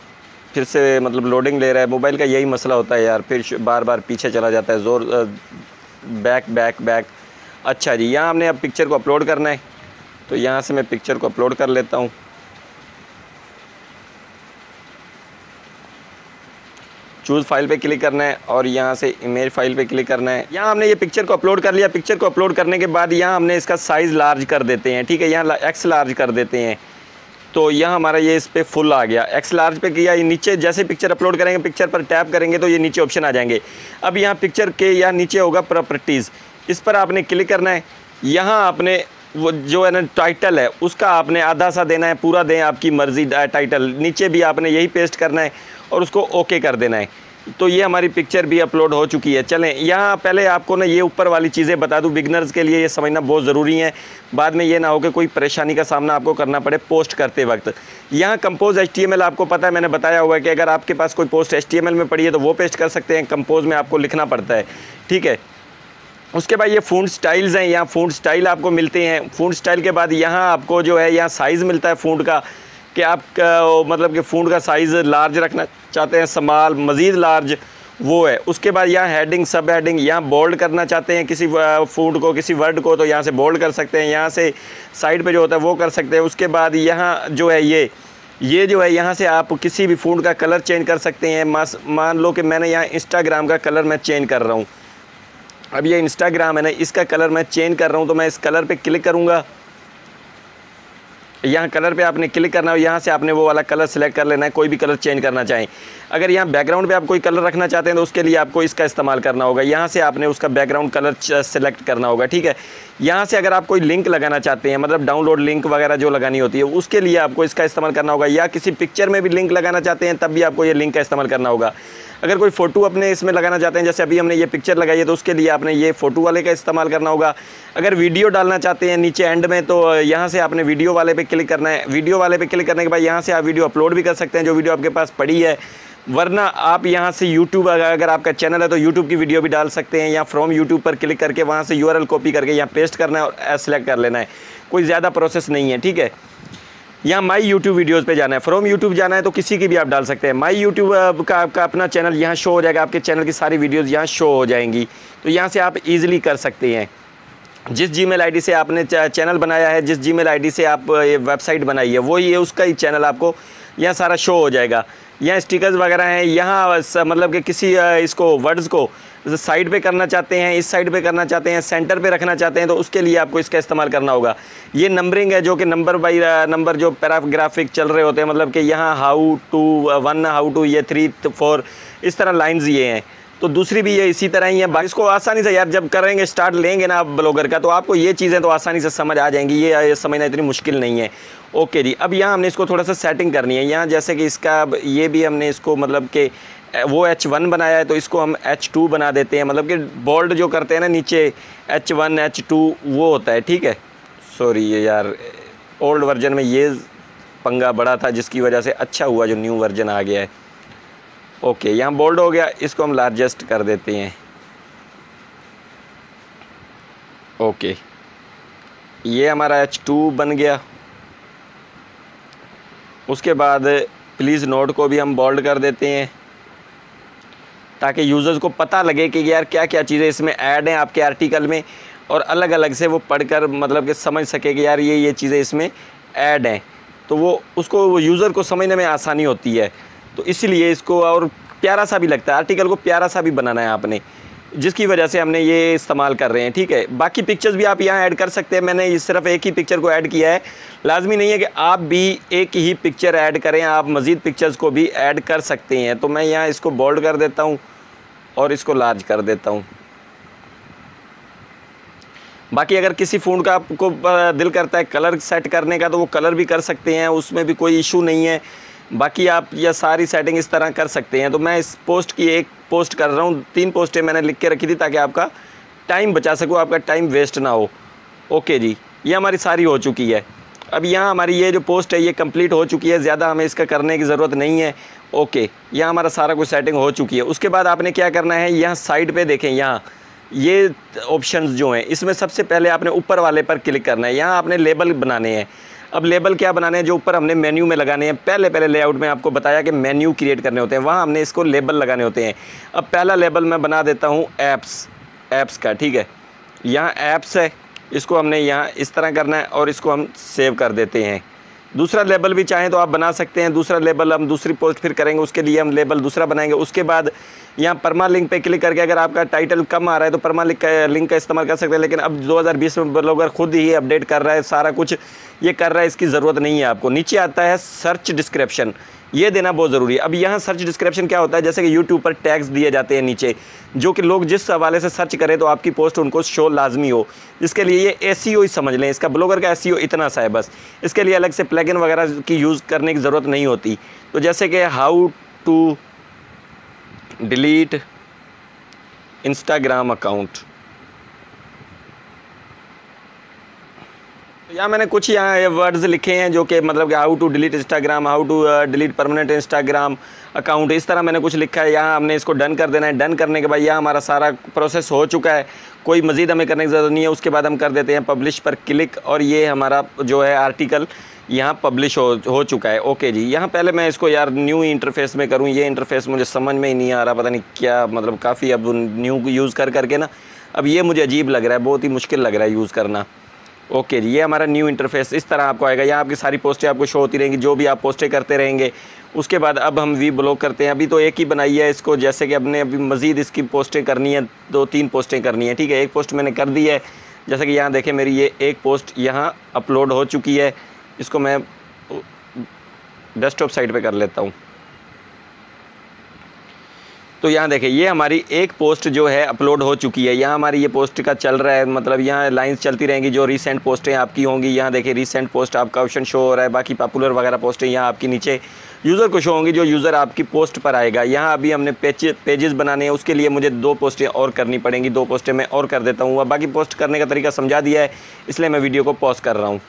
फिर से मतलब लोडिंग ले रहा है। मोबाइल का यही मसला होता है यार, फिर बार बार पीछे चला जाता है, बैक। अच्छा जी, यहाँ हमने अब पिक्चर को अपलोड करना है। तो यहाँ से मैं पिक्चर को अपलोड कर लेता हूँ। चूज़ फाइल पे क्लिक करना है और यहाँ से इमेज फाइल पे क्लिक करना है। यहाँ हमने ये पिक्चर को अपलोड कर लिया। पिक्चर को अपलोड करने के बाद यहाँ हमने इसका साइज़ लार्ज कर देते हैं, ठीक है, यहाँ एक्स लार्ज कर देते हैं। तो यहाँ हमारा ये इस पर फुल आ गया, एक्स लार्ज पे किया। ये नीचे जैसे पिक्चर अपलोड करेंगे, पिक्चर पर टैप करेंगे तो ये नीचे ऑप्शन आ जाएंगे। अब यहाँ पिक्चर के यहाँ नीचे होगा प्रॉपर्टीज़, इस पर आपने क्लिक करना है। यहाँ आपने वो जो है ना टाइटल है उसका आपने आधा सा देना है, पूरा दें आपकी मर्ज़ी टाइटल। नीचे भी आपने यही पेस्ट करना है और उसको ओके कर देना है। तो ये हमारी पिक्चर भी अपलोड हो चुकी है। चलें, यहाँ पहले आपको ना ये ऊपर वाली चीज़ें बता दूँ, बिगनर्स के लिए ये समझना बहुत ज़रूरी है, बाद में ये ना हो कि कोई परेशानी का सामना आपको करना पड़े पोस्ट करते वक्त। यहाँ कंपोज HTML आपको पता है, मैंने बताया हुआ है कि अगर आपके पास कोई पोस्ट HTML में पड़ी है तो वो पेस्ट कर सकते हैं, कंपोज में आपको लिखना पड़ता है, ठीक है। उसके बाद ये फ़ॉन्ट स्टाइल्स हैं, यहाँ फ़ॉन्ट स्टाइल आपको मिलते हैं। फ़ॉन्ट स्टाइल के बाद यहाँ आपको जो है यहाँ साइज़ मिलता है फ़ॉन्ट का, कि आप मतलब कि फ़ॉन्ट का साइज़ लार्ज रखना चाहते हैं, स्मॉल, मज़ीद लार्ज, वो है। उसके बाद यहाँ हेडिंग, सब हेडिंग, यहाँ बोल्ड करना चाहते हैं किसी फ़ॉन्ट को, किसी वर्ड को, तो यहाँ से बोल्ड कर सकते हैं, यहाँ से साइड पे जो होता है वो कर सकते हैं। उसके बाद यहाँ जो है ये जो है यहाँ से आप किसी भी फ़ॉन्ट का कलर चेंज कर सकते हैं। मान लो कि मैंने यहाँ इंस्टाग्राम का कलर मैं चेंज कर रहा हूँ। अब ये इंस्टाग्राम है ना, इसका कलर मैं चेंज कर रहा हूँ, तो मैं इस कलर पे क्लिक करूँगा। यहाँ कलर पे आपने क्लिक करना है, यहाँ से आपने वो वाला कलर सेलेक्ट कर लेना है, कोई भी कलर चेंज करना चाहें। अगर यहाँ बैकग्राउंड पे आप कोई कलर रखना चाहते हैं तो उसके लिए आपको इसका इस्तेमाल करना होगा। यहाँ से आपने उसका बैकग्राउंड कलर सेलेक्ट करना होगा, ठीक है। यहाँ से अगर आप कोई लिंक लगाना चाहते हैं, मतलब डाउनलोड लिंक वगैरह जो लगानी होती है, उसके लिए आपको इसका इस्तेमाल करना होगा। या किसी पिक्चर में भी लिंक लगाना चाहते हैं तब भी आपको ये लिंक का इस्तेमाल करना होगा। अगर कोई फ़ोटो अपने इसमें लगाना चाहते हैं, जैसे अभी हमने ये पिक्चर लगाई है, तो उसके लिए आपने ये फ़ोटो वाले का इस्तेमाल करना होगा। अगर वीडियो डालना चाहते हैं नीचे एंड में, तो यहाँ से आपने वीडियो वाले पे क्लिक करना है। वीडियो वाले पे क्लिक करने के बाद यहाँ से आप वीडियो अपलोड भी कर सकते हैं जो वीडियो आपके पास पड़ी है, वरना आप यहाँ से यूट्यूब, अगर आपका चैनल है तो यूट्यूब की वीडियो भी डाल सकते हैं। या फ्रॉम यूट्यूब पर क्लिक करके वहाँ से URL कॉपी करके यहाँ पेस्ट करना है और सेलेक्ट कर लेना है। कोई ज़्यादा प्रोसेस नहीं है, ठीक है। यहाँ माई यूट्यूब वीडियोज़ पे जाना है, फ्रॉम यूट्यूब जाना है तो किसी की भी आप डाल सकते हैं। माई यूट्यूब का आपका अपना चैनल यहाँ शो हो जाएगा, आपके चैनल की सारी वीडियोज़ यहाँ शो हो जाएंगी। तो यहाँ से आप ईज़िली कर सकते हैं। जिस जीमेल आईडी से आपने चैनल बनाया है, जिस जीमेल आईडी से आप ये वेबसाइट बनाई है, वही है उसका ही चैनल आपको यहाँ सारा शो हो जाएगा। यहाँ स्टिकर्स वगैरह हैं, यहाँ मतलब कि किसी इसको वर्ड्स को साइड पे करना चाहते हैं, इस साइड पे करना चाहते हैं, सेंटर पे रखना चाहते हैं, तो उसके लिए आपको इसका इस्तेमाल करना होगा। ये नंबरिंग है जो कि नंबर बाई नंबर जो पैराग्राफिक चल रहे होते हैं, मतलब कि यहाँ हाउ टू 1, हाउ टू ये 3, 4, इस तरह लाइन्स ये हैं। तो दूसरी भी ये इसी तरह ही है। इसको आसानी से यार जब करेंगे, स्टार्ट लेंगे ना आप ब्लॉगर का, तो आपको ये चीज़ें तो आसानी से समझ आ जाएंगी, ये समझना इतनी मुश्किल नहीं है। ओके जी, अब यहाँ हमने इसको थोड़ा सा सेटिंग करनी है। यहाँ जैसे कि इसका ये भी हमने इसको मतलब कि वो H1 बनाया है, तो इसको हम H2 बना देते हैं। मतलब कि बोल्ड जो करते हैं ना नीचे, H1 H2 वो होता है, ठीक है। सॉरी ये यार ओल्ड वर्जन में ये पंगा बड़ा था, जिसकी वजह से अच्छा हुआ जो न्यू वर्जन आ गया है। ओके, यहाँ बोल्ड हो गया, इसको हम लार्जेस्ट कर देते हैं। ओके, ये हमारा H2 बन गया। उसके बाद प्लीज़ नोट को भी हम बोल्ड कर देते हैं, ताकि यूज़र्स को पता लगे कि यार क्या क्या चीज़ें इसमें ऐड हैं आपके आर्टिकल में, और अलग अलग से वो पढ़कर मतलब कि समझ सके कि यार ये चीज़ें इसमें ऐड हैं। तो वो उसको वो यूज़र को समझने में आसानी होती है। तो इसीलिए इसको और प्यारा सा भी लगता है, आर्टिकल को प्यारा सा भी बनाना है आपने, जिसकी वजह से हमने ये इस्तेमाल कर रहे हैं, ठीक है। बाकी पिक्चर्स भी आप यहाँ ऐड कर सकते हैं। मैंने सिर्फ एक ही पिक्चर को ऐड किया है, लाजमी नहीं है कि आप भी एक ही पिक्चर ऐड करें, आप मज़ीद पिक्चर्स को भी ऐड कर सकते हैं। तो मैं यहाँ इसको बोल्ड कर देता हूँ और इसको लार्ज कर देता हूँ। बाकी अगर किसी फ़ॉन्ट का आपको दिल करता है कलर सेट करने का, तो वो कलर भी कर सकते हैं, उसमें भी कोई इशू नहीं है। बाकी आप यह सारी सेटिंग इस तरह कर सकते हैं। तो मैं इस पोस्ट की एक पोस्ट कर रहा हूँ, 3 पोस्टें मैंने लिख के रखी थी ताकि आपका टाइम बचा सकूँ, आपका टाइम वेस्ट ना हो। ओके जी, ये हमारी सारी हो चुकी है। अब यहाँ हमारी ये जो पोस्ट है ये कंप्लीट हो चुकी है, ज़्यादा हमें इसका करने की ज़रूरत नहीं है। ओके, यहाँ हमारा सारा कुछ सेटिंग हो चुकी है। उसके बाद आपने क्या करना है, यहाँ साइड पे देखें, यहाँ ये ऑप्शंस जो हैं, इसमें सबसे पहले आपने ऊपर वाले पर क्लिक करना है। यहाँ आपने लेबल बनाने हैं। अब लेबल क्या बनाने हैं, जो ऊपर हमने मेन्यू में लगाने हैं। पहले लेआउट में आपको बताया कि मेन्यू क्रिएट करने होते हैं, वहाँ हमने इसको लेबल लगाने होते हैं। अब पहला लेबल मैं बना देता हूँ ऐप्स का, ठीक है। यहाँ ऐप्स है, इसको हमने यहाँ इस तरह करना है और इसको हम सेव कर देते हैं। दूसरा लेबल भी चाहें तो आप बना सकते हैं। दूसरा लेबल हम दूसरी पोस्ट फिर करेंगे, उसके लिए हम लेबल दूसरा बनाएंगे। उसके बाद यहाँ परमा लिंक पे क्लिक करके अगर आपका टाइटल कम आ रहा है तो परमा लिंक का इस्तेमाल कर सकते हैं। लेकिन अब 2020 में ब्लॉगर खुद ही अपडेट कर रहा है, सारा कुछ ये कर रहा है, इसकी ज़रूरत नहीं है आपको। नीचे आता है सर्च डिस्क्रिप्शन, ये देना बहुत ज़रूरी है। अब यहाँ सर्च डिस्क्रिप्शन क्या होता है, जैसे कि यूट्यूब पर टैग्स दिए जाते हैं नीचे, जो कि लोग जिस हवाले से सर्च करें तो आपकी पोस्ट उनको शो लाजमी हो। इसके लिए ये एसईओ ही समझ लें, इसका ब्लॉगर का एसईओ इतना सा है बस। इसके लिए अलग से प्लगइन वगैरह की यूज़ करने की ज़रूरत नहीं होती। तो जैसे कि how to delete Instagram account, यहाँ मैंने कुछ यहाँ वर्ड्स लिखे हैं जो कि मतलब कि how to delete Instagram, how to delete permanent Instagram account, इस तरह मैंने कुछ लिखा है। यहाँ हमने इसको डन कर देना है। डन करने के बाद यहाँ हमारा सारा प्रोसेस हो चुका है, कोई मज़ीद हमें करने की ज़रूरत नहीं है। उसके बाद हम कर देते हैं पब्लिश पर क्लिक, और ये हमारा जो है आर्टिकल यहाँ पब्लिश हो चुका है। ओके जी, यहाँ पहले मैं इसको यार न्यू इंटरफेस में करूँ, ये इंटरफेस मुझे समझ में ही नहीं आ रहा, पता नहीं क्या मतलब काफ़ी अब न्यू यूज़ करके ना अब ये मुझे अजीब लग रहा है, बहुत ही मुश्किल लग रहा है यूज़ करना। ओके जी, ये हमारा न्यू इंटरफेस इस तरह आपको आएगा। यहाँ आपकी सारी पोस्टें आपको शो होती रहेंगी, जो भी आप पोस्टें करते रहेंगे। उसके बाद अब हम वी ब्लॉग करते हैं। अभी तो एक ही बनाई है इसको, जैसे कि अपने अभी मज़ीद इसकी पोस्टें करनी है, 2-3 पोस्टें करनी है। ठीक है, एक पोस्ट मैंने कर दी है, जैसे कि यहाँ देखें मेरी ये एक पोस्ट यहाँ अपलोड हो चुकी है। इसको मैं डेस्कटॉप साइट पे कर लेता हूँ। तो यहाँ देखें ये हमारी एक पोस्ट जो है अपलोड हो चुकी है। यहाँ हमारी ये पोस्ट का चल रहा है, मतलब यहाँ लाइंस चलती रहेंगी जो रीसेंट पोस्टें आपकी होंगी। यहाँ देखें रीसेंट पोस्ट आपका ऑप्शन शो हो रहा है, बाकी पॉपुलर वगैरह पोस्टें यहाँ आपकी नीचे यूज़र को शो होंगी, जो यूज़र आपकी पोस्ट पर आएगा। यहाँ अभी हमने पेजेस बनाने हैं, उसके लिए मुझे 2 पोस्टें और करनी पड़ेंगी। 2 पोस्टें मैं और कर देता हूँ। बाकी पोस्ट करने का तरीका समझा दिया है, इसलिए मैं वीडियो को पॉज कर रहा हूँ।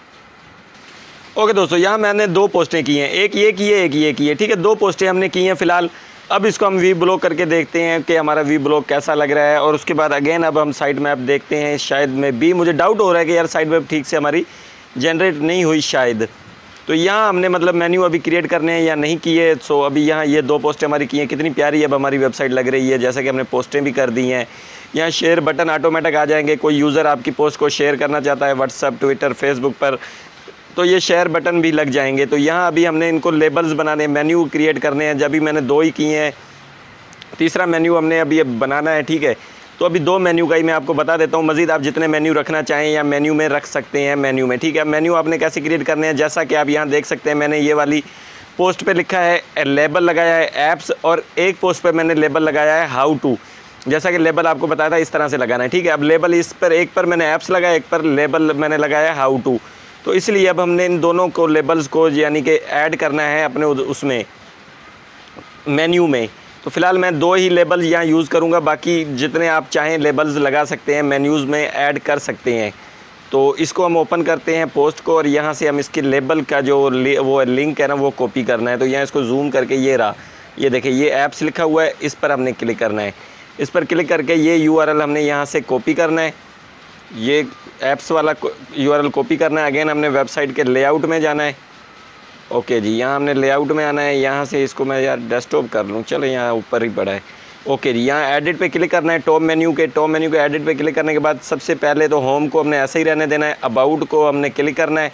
ओके दोस्तों, यहाँ मैंने 2 पोस्टें की हैं, एक ये की है, एक ये की है। ठीक है, 2 पोस्टें हमने की हैं फ़िलहाल। अब इसको हम वी ब्लॉग करके देखते हैं कि हमारा वी ब्लॉग कैसा लग रहा है। और उसके बाद अगेन अब हम साइट मैप देखते हैं। शायद में भी मुझे डाउट हो रहा है कि यार साइट मैप ठीक से हमारी जनरेट नहीं हुई शायद। तो यहाँ हमने मतलब मेन्यू अभी क्रिएट करने हैं या नहीं किए। सो अभी यहाँ ये 2 पोस्टें हमारी की हैं, कितनी प्यारी अब हमारी वेबसाइट लग रही है। जैसे कि हमने पोस्टें भी कर दी हैं। यहाँ शेयर बटन ऑटोमेटिक आ जाएंगे। कोई यूज़र आपकी पोस्ट को शेयर करना चाहता है व्हाट्सएप, ट्विटर, फेसबुक पर, तो ये शेयर बटन भी लग जाएंगे। तो यहाँ अभी हमने इनको लेबल्स बनाने, मेन्यू क्रिएट करने हैं। जब भी मैंने 2 ही किए हैं, तीसरा मेन्यू हमने अभी बनाना है। ठीक है, तो अभी 2 मेन्यू का ही मैं आपको बता देता हूँ। मज़ीद आप जितने मेन्यू रखना चाहें या मेन्यू में रख सकते हैं मेन्यू में। ठीक है, मेन्यू आपने कैसे क्रिएट करने हैं, जैसा कि आप यहाँ देख सकते हैं मैंने ये वाली पोस्ट पे लिखा है लेबल लगाया है ऐप्स, और एक पोस्ट पे मैंने लेबल लगाया है हाउ टू। जैसा कि लेबल आपको बताया था इस तरह से लगाना है। ठीक है, अब लेबल इस पर एक पर मैंने ऐप्स लगाया, एक पर लेबल मैंने लगाया है हाउ टू। तो इसलिए अब हमने इन दोनों को लेबल्स को यानी कि ऐड करना है अपने उसमें मेन्यू में। तो फ़िलहाल मैं 2 ही लेबल यहाँ यूज़ करूँगा, बाकी जितने आप चाहें लेबल्स लगा सकते हैं, मेन्यूज़ में ऐड कर सकते हैं। तो इसको हम ओपन करते हैं पोस्ट को, और यहाँ से हम इसके लेबल का जो वो लिंक है ना वो कॉपी करना है। तो यहाँ इसको जूम करके ये रहा, ये देखिए ये ऐप्स लिखा हुआ है, इस पर हमने क्लिक करना है। इस पर क्लिक करके ये URL हमने यहाँ से कॉपी करना है, ये ऐप्स वाला URL कॉपी करना है। अगेन हमने वेबसाइट के लेआउट में जाना है। ओके जी, यहाँ हमने लेआउट में आना है। यहाँ से इसको मैं यार डेस्कटॉप कर लूँ, चलो यहाँ ऊपर ही पड़ा है। ओके जी, यहाँ एडिट पे क्लिक करना है। टॉप मेन्यू के एडिट पे क्लिक करने के बाद सबसे पहले तो होम को हमने ऐसे ही रहने देना है। अबाउट को हमने क्लिक करना है।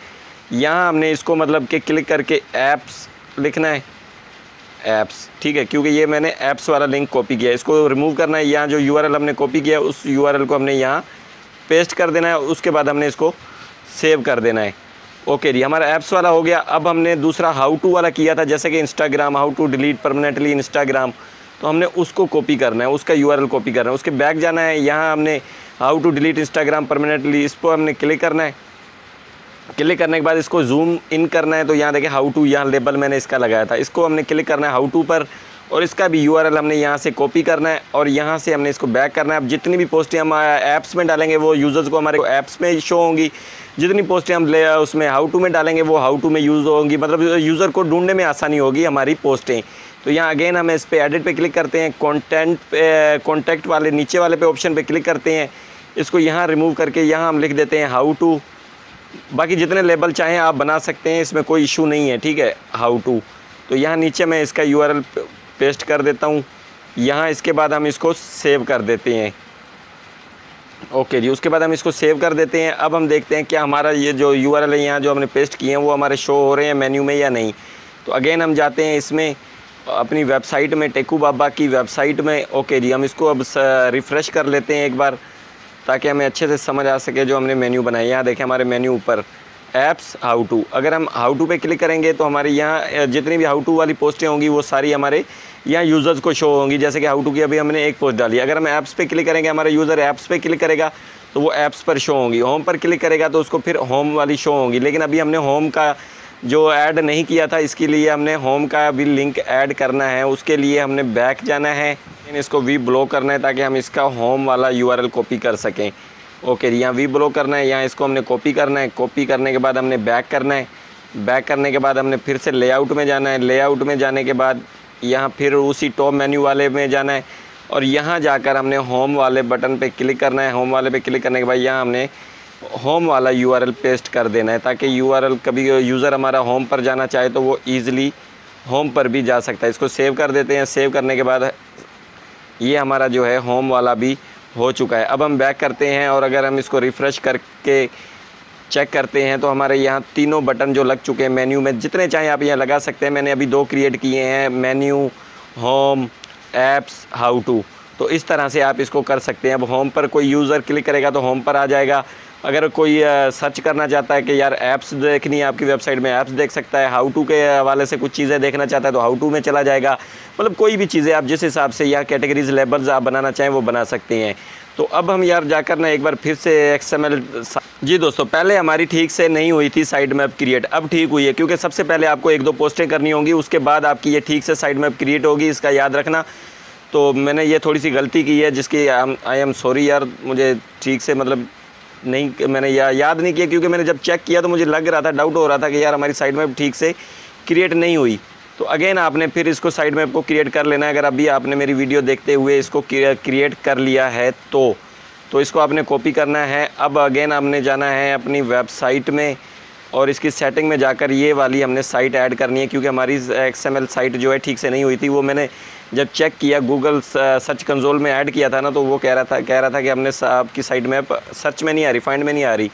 यहाँ हमने इसको मतलब कि क्लिक करके ऐप्स लिखना है, ऐप्स। ठीक है, क्योंकि ये मैंने ऐप्स वाला लिंक कॉपी किया है, इसको रिमूव करना है। यहाँ जो URL हमने कॉपी किया उस URL को हमने यहाँ पेस्ट कर देना है। उसके बाद हमने इसको सेव कर देना है। ओके जी, हमारा ऐप्स वाला हो गया। अब हमने दूसरा हाउ टू वाला किया था, जैसे कि Instagram, how to delete permanently Instagram, तो हमने उसको कॉपी करना है, उसका URL कॉपी करना है। उसके बैक जाना है, यहाँ हमने how to delete Instagram permanently, इस पर हमने क्लिक करना है। क्लिक करने के बाद इसको जूम इन करना है। तो यहाँ देखिए हाउ टू, यहाँ लेबल मैंने इसका लगाया था, इसको हमने क्लिक करना है हाउ टू पर, और इसका भी URL हमने यहाँ से कॉपी करना है, और यहाँ से हमने इसको बैक करना है। अब जितनी भी पोस्टें हम ऐप्स में डालेंगे वो यूज़र्स को हमारे ऐप्स में शो होंगी, जितनी पोस्टें हम उसमें हाउ टू में डालेंगे वो हाउ टू में यूज़ होंगी, मतलब यूज़र को ढूंढने में आसानी होगी हमारी पोस्टें। तो यहाँ अगेन हम इस पर एडिट पे क्लिक करते हैं, कॉन्टैक्ट वाले नीचे वाले पे ऑप्शन पे क्लिक करते हैं। इसको यहाँ रिमूव करके यहाँ हम लिख देते हैं हाउ टू। बाकी जितने लेबल चाहें आप बना सकते हैं, इसमें कोई इशू नहीं है। ठीक है, हाउ टू। तो यहाँ नीचे मैं इसका URL पेस्ट कर देता हूँ। यहाँ इसके बाद हम इसको सेव कर देते हैं। ओके जी, उसके बाद हम इसको सेव कर देते हैं। अब हम देखते हैं क्या हमारा ये जो यूआरएल है यहाँ जो हमने पेस्ट किए हैं वो हमारे शो हो रहे हैं मेन्यू में या नहीं। तो अगेन हम जाते हैं इसमें अपनी वेबसाइट में, टेकू बाबा की वेबसाइट में। ओके जी, हम इसको अब रिफ़्रेश कर लेते हैं एक बार ताकि हमें अच्छे से समझ आ सके जो हमने मेन्यू बनाया। यहाँ देखें हमारे मेन्यू ऊपर ऐप्स हाउ टू, अगर हम हाउ टू पे क्लिक करेंगे तो हमारे यहाँ जितनी भी हाउ टू वाली पोस्टें होंगी वो सारी हमारे यहाँ यूज़र्स को शो होंगी। जैसे कि हाउ टू की अभी हमने एक पोस्ट डाली, अगर हम ऐप्स पे क्लिक करेंगे हमारा यूज़र ऐप्स पे क्लिक करेगा तो वो ऐप्स पर शो होंगी। होम पर क्लिक करेगा तो उसको फिर होम वाली शो होंगी। लेकिन अभी हमने होम का जो ऐड नहीं किया था, इसके लिए हमने होम का भी लिंक ऐड करना है। उसके लिए हमने बैक जाना है, इसको वी ब्लॉक करना है ताकि हम इसका होम वाला यूआरएल कॉपी कर सकें। ओके, यहाँ वी ब्लॉक करना है, यहाँ इसको हमने कॉपी करना है। कॉपी करने के बाद हमने बैक करना है। बैक करने के बाद हमने फिर से लेआउट में जाना है। लेआउट में जाने के बाद यहाँ फिर उसी टॉप मेन्यू वाले में जाना है और यहाँ जाकर हमने होम वाले बटन पे क्लिक करना है। होम वाले पे क्लिक करने के बाद यहाँ हमने होम वाला यूआरएल पेस्ट कर देना है ताकि यूआरएल कभी यूज़र हमारा होम पर जाना चाहे तो वो ईज़िली होम पर भी जा सकता है। इसको सेव कर देते हैं। सेव करने के बाद ये हमारा जो है होम वाला भी हो चुका है। अब हम बैक करते हैं और अगर हम इसको रिफ़्रेश करके चेक करते हैं तो हमारे यहाँ तीनों बटन जो लग चुके हैं मेन्यू में, जितने चाहें आप यहाँ लगा सकते हैं। मैंने अभी 2 क्रिएट किए हैं, menu, home, apps, how to. तो इस तरह से आप इसको कर सकते हैं। अब होम पर कोई यूज़र क्लिक करेगा तो होम पर आ जाएगा। अगर कोई सर्च करना चाहता है कि यार ऐप्स देखनी है आपकी वेबसाइट में, ऐप्स देख सकता है। हाउ टू के हवाले से कुछ चीज़ें देखना चाहता है तो हाउ टू में चला जाएगा। मतलब कोई भी चीज़ें आप जिस हिसाब से या कैटेगरीज लेबल्स आप बनाना चाहें वो बना सकते हैं। तो अब हम यार जाकर ना एक बार फिर से XML, जी दोस्तों, पहले हमारी ठीक से नहीं हुई थी साइट मैप क्रिएट, अब ठीक हुई है। क्योंकि सबसे पहले आपको 1-2 पोस्टें करनी होंगी, उसके बाद आपकी ये ठीक से साइट मैप क्रिएट होगी, इसका याद रखना। तो मैंने ये थोड़ी सी गलती की है जिसकी आई एम सॉरी यार। मुझे ठीक से मतलब नहीं, मैंने याद नहीं किया क्योंकि मैंने जब चेक किया तो मुझे लग रहा था, डाउट हो रहा था कि यार हमारी साइट मैप ठीक से क्रिएट नहीं हुई। तो अगेन आपने फिर इसको साइट मैप को क्रिएट कर लेना है। अगर अभी आपने मेरी वीडियो देखते हुए इसको क्रिएट कर लिया है तो इसको आपने कॉपी करना है। अब अगेन आपने जाना है अपनी वेबसाइट में और इसकी सेटिंग में जाकर ये वाली हमने साइट ऐड करनी है क्योंकि हमारी XML साइट जो है ठीक से नहीं हुई थी। वो मैंने जब चेक किया गूगल सर्च कंसोल में ऐड किया था ना, तो वो कह रहा था कि हमने आपकी साइट मैप सर्च में नहीं आ रही, फाइंड में नहीं आ रही,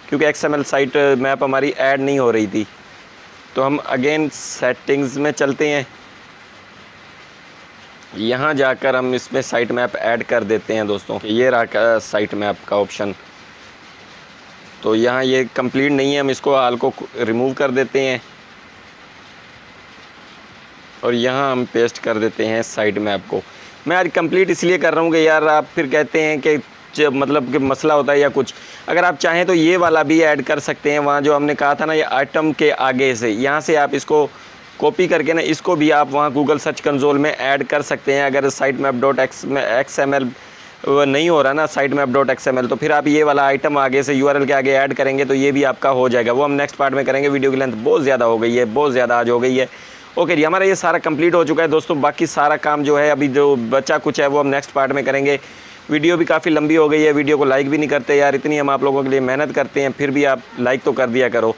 क्योंकि XML साइट मैप हमारी ऐड नहीं हो रही थी। तो हम अगेन सेटिंग्स में चलते हैं। यहाँ जाकर हम इसमें साइट मैप ऐड कर देते हैं दोस्तों। ये रहा साइट मैप का ऑप्शन। तो यहाँ ये कंप्लीट नहीं है, हम इसको हाल को रिमूव कर देते हैं और यहाँ हम पेस्ट कर देते हैं साइट मैप को। मैं आज कंप्लीट इसलिए कर रहा हूँ कि यार आप फिर कहते हैं कि मतलब कि मसला होता है या कुछ। अगर आप चाहें तो ये वाला भी ऐड कर सकते हैं। वहाँ जो हमने कहा था ना, ये आइटम के आगे से, यहाँ से आप इसको कॉपी करके ना इसको भी आप वहाँ गूगल सर्च कंसोल में ऐड कर सकते हैं। अगर साइट मैप डॉट XML नहीं हो रहा ना, साइट मैप डॉट XML, तो फिर आप ये वाला आइटम आगे से URL के आगे ऐड करेंगे तो ये भी आपका हो जाएगा। वो हम नेक्स्ट पार्ट में करेंगे। वीडियो की लेंथ बहुत ज़्यादा हो गई है, बहुत ज़्यादा आज हो गई है। ओके जी, हमारा ये सारा कंप्लीट हो चुका है दोस्तों। बाकी सारा काम जो है अभी जो बचा कुछ है वो हम नेक्स्ट पार्ट में करेंगे। वीडियो भी काफ़ी लंबी हो गई है, वीडियो को लाइक भी नहीं करते यार। इतनी हम आप लोगों के लिए मेहनत करते हैं, फिर भी आप लाइक तो कर दिया करो।